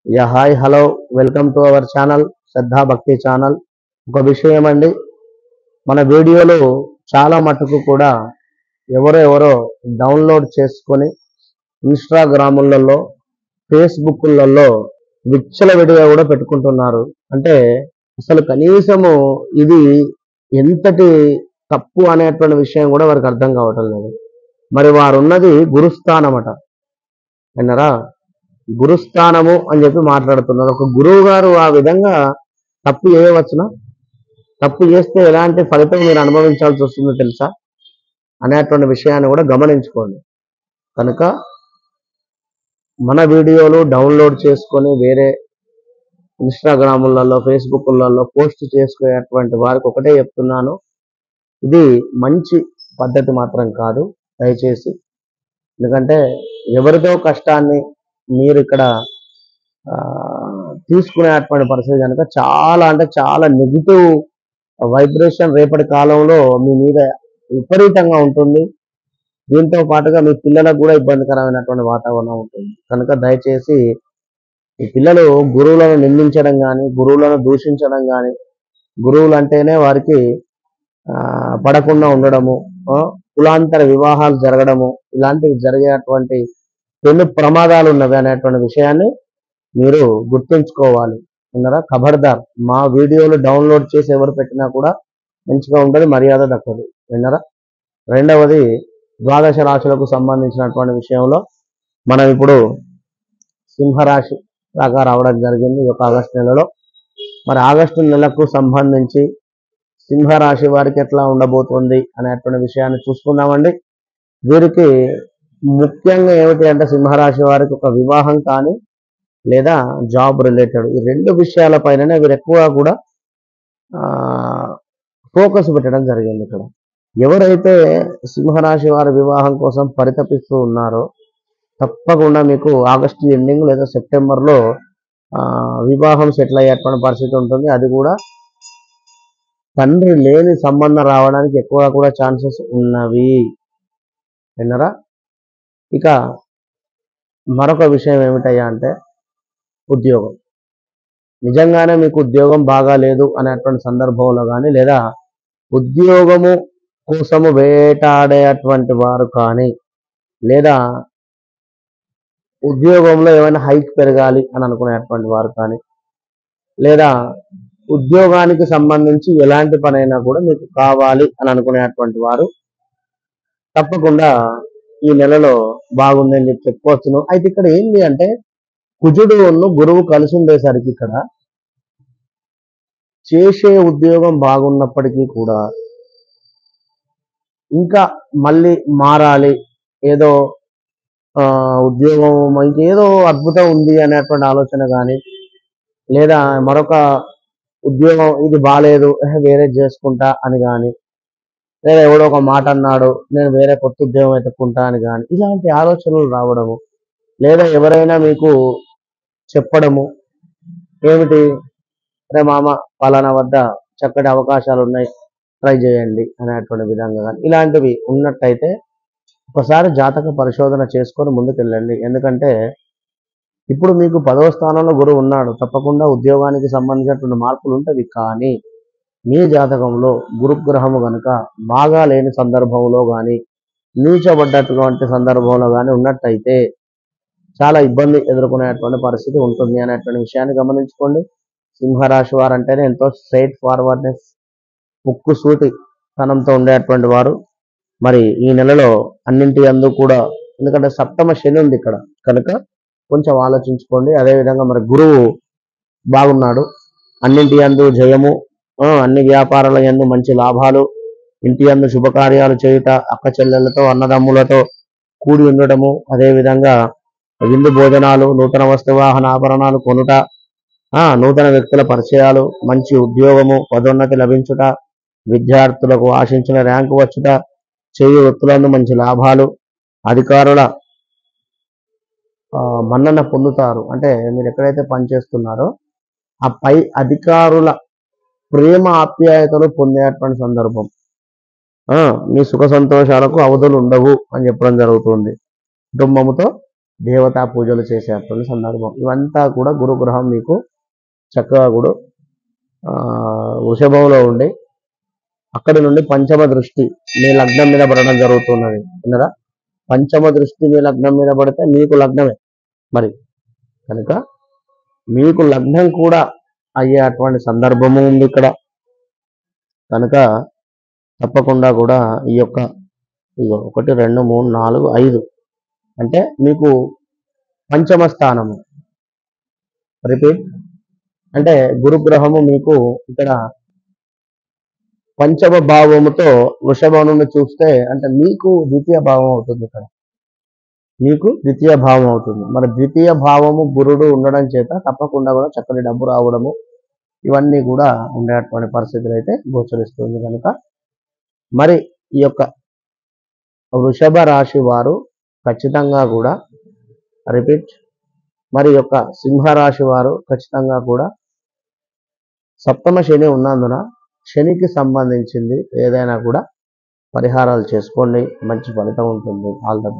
Hi hello, welcome to our channel Shraddha Bhakti channel. ఒక విషయం అండి, మన వీడియోలు చాలా మటుకు కూడా ఎవరో డౌన్లోడ్ చేసుకొని ఇన్స్టాగ్రాములలో ఫేస్బుక్లలో విచ్చలవిడిగా కూడా పెట్టుకుంటున్నారు. అంటే అసలు కనీసము ఇది ఎంతటి తప్పు అనేటువంటి విషయం కూడా వారికి అర్థం కావటం లేదు. మరి వారు ఉన్నది గురుస్థానమట, విన్నారా? గురుస్థానము అని చెప్పి మాట్లాడుతున్నారు. ఒక గురువు గారు ఆ విధంగా తప్పు చేయవచ్చునా? తప్పు చేస్తే ఎలాంటి ఫలితం మీరు అనుభవించాల్సి వస్తుందో తెలుసా అనేటువంటి విషయాన్ని కూడా గమనించుకోండి. కనుక మన వీడియోలు డౌన్లోడ్ చేసుకొని వేరే ఇన్స్టాగ్రాములలో ఫేస్బుక్లలో పోస్ట్ చేసుకునేటువంటి వారికి ఒకటే చెప్తున్నాను, ఇది మంచి పద్ధతి మాత్రం కాదు. దయచేసి, ఎందుకంటే ఎవరితో కష్టాన్ని మీరు ఇక్కడ తీసుకునేటువంటి పరిస్థితి కనుక చాలా అంటే చాలా నెగిటివ్ వైబ్రేషన్ రేపటి కాలంలో మీ మీద విపరీతంగా ఉంటుంది. దీంతో పాటుగా మీ పిల్లలకు కూడా ఇబ్బందికరమైనటువంటి వాతావరణం ఉంటుంది. కనుక దయచేసి ఈ పిల్లలు గురువులను నిందించడం కానీ, గురువులను దూషించడం కానీ, గురువులు అంటేనే వారికి పడకుండా ఉండడము, కులాంతర వివాహాలు జరగడము, ఇలాంటివి జరిగేటువంటి పెను ప్రమాదాలు ఉన్నవి అనేటువంటి విషయాన్ని మీరు గుర్తుంచుకోవాలి. విన్నారా? ఖబర్దార్, మా వీడియోలు డౌన్లోడ్ చేసి ఎవరు పెట్టినా కూడా మంచిగా ఉంటుంది, మర్యాద దక్కదు. విన్నారా? రెండవది, ద్వాదశ రాశులకు సంబంధించినటువంటి విషయంలో మనం ఇప్పుడు సింహరాశి దాకా రావడం జరిగింది ఈ యొక్క ఆగస్టు నెలలో. మరి ఆగస్టు నెలకు సంబంధించి సింహరాశి వారికి ఎట్లా ఉండబోతుంది అనేటువంటి విషయాన్ని చూసుకుందామండి. వీరికి ముఖ్యంగా ఏమిటి అంటే, సింహరాశి వారికి ఒక వివాహం కానీ లేదా జాబ్ రిలేటెడ్, ఈ రెండు విషయాలపైననే వీరు ఎక్కువ కూడా ఫోకస్ పెట్టడం జరిగింది. ఇక్కడ ఎవరైతే సింహరాశి వారి వివాహం కోసం పరితపిస్తూ ఉన్నారో తప్పకుండా మీకు ఆగస్టు ఎండింగ్ లేదా సెప్టెంబర్లో వివాహం సెటిల్ అయ్యేటువంటి పరిస్థితి ఉంటుంది. అది కూడా తండ్రి లేని సంబంధం రావడానికి ఎక్కువ కూడా ఛాన్సెస్ ఉన్నవి. విన్నారా? ఇక మరొక విషయం ఏమిటయ్యా అంటే, ఉద్యోగం. నిజంగానే మీకు ఉద్యోగం బాగా లేదు అనేటువంటి సందర్భంలో కానీ, లేదా ఉద్యోగము కోసము వేటాడేటువంటి వారు కానీ, లేదా ఉద్యోగంలో ఏమైనా హైక్ పెరగాలి అని అనుకునేటువంటి వారు కానీ, లేదా ఉద్యోగానికి సంబంధించి ఎలాంటి పనైనా కూడా మీకు కావాలి అని అనుకునేటువంటి వారు తప్పకుండా ఈ నెలలో బాగుందని చెప్పి చెప్పుకోవచ్చును. అయితే ఇక్కడ ఏంటి అంటే, కుజుడు గురువు కలిసి ఉండేసరికి ఇక్కడ చేసే ఉద్యోగం బాగున్నప్పటికీ కూడా ఇంకా మళ్ళీ మారాలి, ఏదో ఉద్యోగం ఇంకేదో అద్భుతం ఉంది అనేటువంటి ఆలోచన కానీ, లేదా మరొక ఉద్యోగం ఇది బాగాలేదు వేరే చేసుకుంటా అని కానీ, లేదా ఎవడో ఒక మాట అన్నాడు నేను వేరే కొత్త ఉద్యోగం ఎత్తుక్కుంటా అని కానీ, ఇలాంటి ఆలోచనలు రావడము, లేదా ఎవరైనా మీకు చెప్పడము ఏమిటి, అరే మామ పలానా వద్ద చక్కటి అవకాశాలు ఉన్నాయి, ట్రై చేయండి అనేటువంటి విధంగా కానీ, ఇలాంటివి ఉన్నట్టయితే ఒకసారి జాతక పరిశోధన చేసుకొని ముందుకెళ్ళండి. ఎందుకంటే ఇప్పుడు మీకు 10వ స్థానంలో గురువు ఉన్నాడు, తప్పకుండా ఉద్యోగానికి సంబంధించినటువంటి మార్పులు ఉంటాయి. కానీ మీ జాతకంలో గురుగ్రహము కనుక బాగా లేని సందర్భంలో కానీ, నీచబడ్డటువంటి సందర్భంలో కానీ ఉన్నట్టయితే చాలా ఇబ్బంది ఎదుర్కొనేటువంటి పరిస్థితి ఉంటుంది అనేటువంటి విషయాన్ని గమనించుకోండి. సింహరాశి వారు అంటేనే ఎంతో స్ట్రైట్ ఫార్వర్డ్నెస్, ముక్కు సూటి తనంతో ఉండేటువంటి వారు. మరి ఈ నెలలో అన్నింటి అందు కూడా, ఎందుకంటే సప్తమ శని ఉంది ఇక్కడ కనుక కొంచెం ఆలోచించుకోండి. అదేవిధంగా మరి గురువు బాగున్నాడు, అన్నింటి అందు జయము, అన్ని వ్యాపారాల యందు మంచి లాభాలు, ఇంటి అందు శుభకార్యాలు చేయుట, అక్క చెల్లెలతో అన్నదమ్ములతో కూడి ఉండటము, అదేవిధంగా విందు భోజనాలు, నూతన వస్తువాహన ఆభరణాలు కొనుట, నూతన వ్యక్తుల పరిచయాలు, మంచి ఉద్యోగము, పదోన్నతి లభించుట, విద్యార్థులకు ఆశించిన ర్యాంకు వచ్చుట, చేయి వృత్తులందు మంచి లాభాలు, అధికారుల మన్నన పొందుతారు. అంటే మీరు ఎక్కడైతే పనిచేస్తున్నారో ఆ పై అధికారుల ప్రేమ ఆప్యాయతలు పొందేటువంటి సందర్భం, మీ సుఖ సంతోషాలకు అవధులు ఉండవు అని చెప్పడం జరుగుతుంది. కుటుంబముతో దేవతా పూజలు చేసేటువంటి సందర్భం. ఇవంతా కూడా గురుగ్రహం మీకు చక్కగా కూడా వృషభంలో ఉండి అక్కడి నుండి పంచమ దృష్టి మీ లగ్నం మీద పడడం జరుగుతున్నది. విన్నరా? పంచమ దృష్టి మీ లగ్నం మీద పడితే మీకు లగ్నమే మరి. కనుక మీకు లగ్నం కూడా అయ్యే అటువంటి సందర్భము ఉంది ఇక్కడ. కనుక తప్పకుండా కూడా ఈ యొక్క 1 2 3 4 5 అంటే మీకు పంచమ స్థానము. రిపీట్ అంటే గురుగ్రహము మీకు ఇక్కడ పంచమ భావముతో వృషభం నుండి చూస్తే అంటే మీకు ద్వితీయ భావం అవుతుంది. ఇక్కడ మీకు ద్వితీయ భావం అవుతుంది. మరి ద్వితీయ భావము గురుడు ఉండడం చేత తప్పకుండా కూడా చక్కటి డబ్బు రావడము ఇవన్నీ కూడా ఉండేటువంటి పరిస్థితులు అయితే గోచరిస్తుంది. కనుక మరి ఈ యొక్క వృషభ రాశి వారు ఖచ్చితంగా కూడా రిపీట్ మరి యొక్క సింహరాశి వారు ఖచ్చితంగా కూడా సప్తమ శని ఉన్నందున శనికి సంబంధించింది ఏదైనా కూడా పరిహారాలు చేసుకోండి, మంచి ఫలితం ఉంటుంది. All the